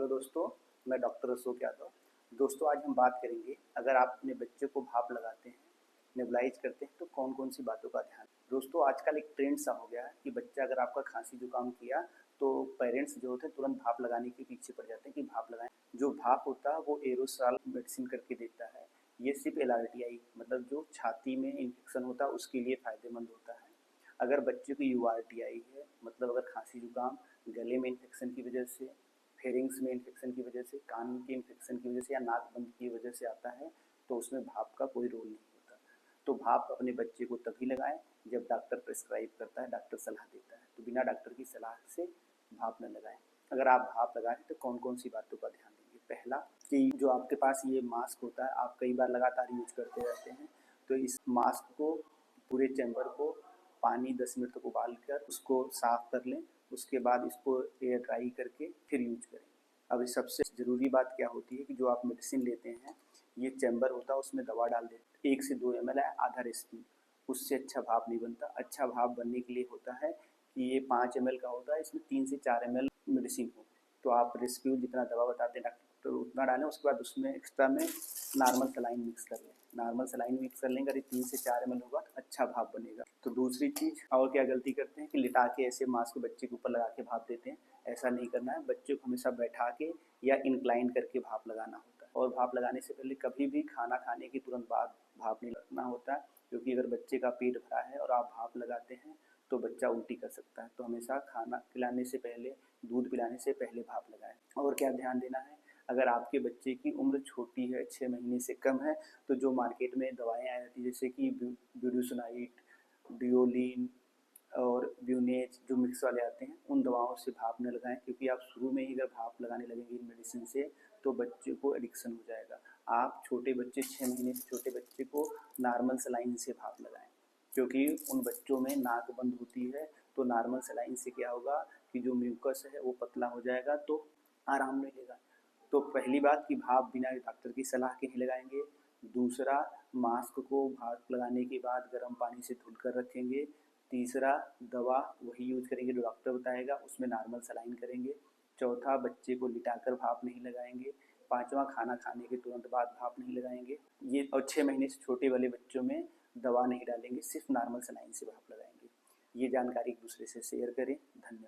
दोस्तों, मैं डॉक्टर अशोक यादव। दोस्तों, आज हम बात करेंगे, अगर आप अपने बच्चे को भाप लगाते हैं, नेबुलाइज़ करते हैं, तो कौन-कौन सी बातों का ध्यान। दोस्तों, आजकल एक ट्रेंड सा हो गया है कि बच्चा अगर आपका खाँसी-जुकाम किया, तो पेरेंट्स जो होते हैं तुरंत भाप लगाने के पीछे पड़ जाते हैं कि भाप लगाएँ। जो भाप होता है वो एरोसॉल मेडिसिन करके देता है। ये सिर्फ़ एलआरटीआई मतलब जो छाती में इन्फेक्शन होता है उसके लिए फ़ायदेमंद होता है। अगर बच्चे को यूआरटीआई है, मतलब अगर खाँसी-जुकाम गले में इन्फेक्शन की वजह से, फेरिंग्स में इन्फेक्शन की वजह से, कान के इन्फेक्शन की वजह से या नाक बंद की वजह से आता है, तो उसमें भाप का कोई रोल नहीं होता। तो भाप अपने बच्चे को तभी लगाएं जब डॉक्टर प्रिस्क्राइब करता है, डॉक्टर सलाह देता है। तो बिना डॉक्टर की सलाह से भाप न लगाएं। अगर आप भाप लगाएं तो कौन कौन सी बातों का ध्यान देंगे। पहला कि जो आपके पास ये मास्क होता है, आप कई बार लगातार यूज करते रहते हैं, तो इस मास्क को पूरे चैम्बर को पानी 10 मिनट तक उबाल कर उसको साफ़ कर लें। उसके बाद इसको एयर ड्राई करके फिर यूज करें। अब सबसे ज़रूरी बात क्या होती है कि जो आप मेडिसिन लेते हैं, ये चैम्बर होता है, उसमें दवा डाल देते हैं 1 से 2 ml है, आधा रेस्पी। उससे अच्छा भाप नहीं बनता। अच्छा भाप बनने के लिए होता है कि ये 5 ml का होता है, इसमें 3 से 4 ml मेडिसिन हो। तो आप रेस्पी जितना दवा बताते हैं डॉक्टर उतना डालें। उसके बाद उसमें एक्स्ट्रा में नॉर्मल सलाइन मिक्स कर लें। नॉर्मल सलाइन मिक्स कर लेंगे, अगर 3 से 4 ml होगा तो अच्छा भाप बनेगा। तो दूसरी चीज़ और क्या गलती करते हैं कि लिटा के ऐसे मास्क बच्चे के ऊपर लगा के भाप देते हैं। ऐसा नहीं करना है। बच्चे को हमेशा बैठा के या इंक्लाइन करके भाप लगाना होता है। और भाप लगाने से पहले कभी भी खाना खाने के तुरंत बाद भाप नहीं लगाना होता है, क्योंकि अगर बच्चे का पेट भरा है और आप भाप लगाते हैं तो बच्चा उल्टी कर सकता है। तो हमेशा खाना खिलाने से पहले, दूध पिलाने से पहले भाप लगाएं। और क्या ध्यान देना है, अगर आपके बच्चे की उम्र छोटी है, 6 महीने से कम है, तो जो मार्केट में दवाएँ आ जाती हैं जैसे कि ब्यूटासोनाइट, डिओलिन और ब्यूनेज जो मिक्स वाले आते हैं, उन दवाओं से भाप न लगाएं, क्योंकि आप शुरू में ही अगर भाप लगाने लगेंगे इन मेडिसिन से तो बच्चे को एडिक्शन हो जाएगा। आप छोटे बच्चे 6 महीने से छोटे बच्चे को नॉर्मल सलाइन से भाप लगाएं, क्योंकि उन बच्चों में नाक बंद होती है। तो नॉर्मल सलाइन से क्या होगा कि जो म्यूकस है वो पतला हो जाएगा, तो आराम मिलेगा। तो पहली बात कि भाप बिना डॉक्टर की सलाह के ही लगाएंगे। दूसरा, मास्क को भाप लगाने के बाद गर्म पानी से धुलकर रखेंगे। तीसरा, दवा वही यूज करेंगे जो डॉक्टर बताएगा, उसमें नॉर्मल सलाइन करेंगे। चौथा, बच्चे को लिटाकर भाप नहीं लगाएंगे। पाँचवा, खाना खाने के तुरंत बाद भाप नहीं लगाएंगे। ये और 6 महीने से छोटे वाले बच्चों में दवा नहीं डालेंगे, सिर्फ नॉर्मल सलाइन से भाप लगाएंगे। ये जानकारी एक दूसरे से शेयर करें। धन्यवाद।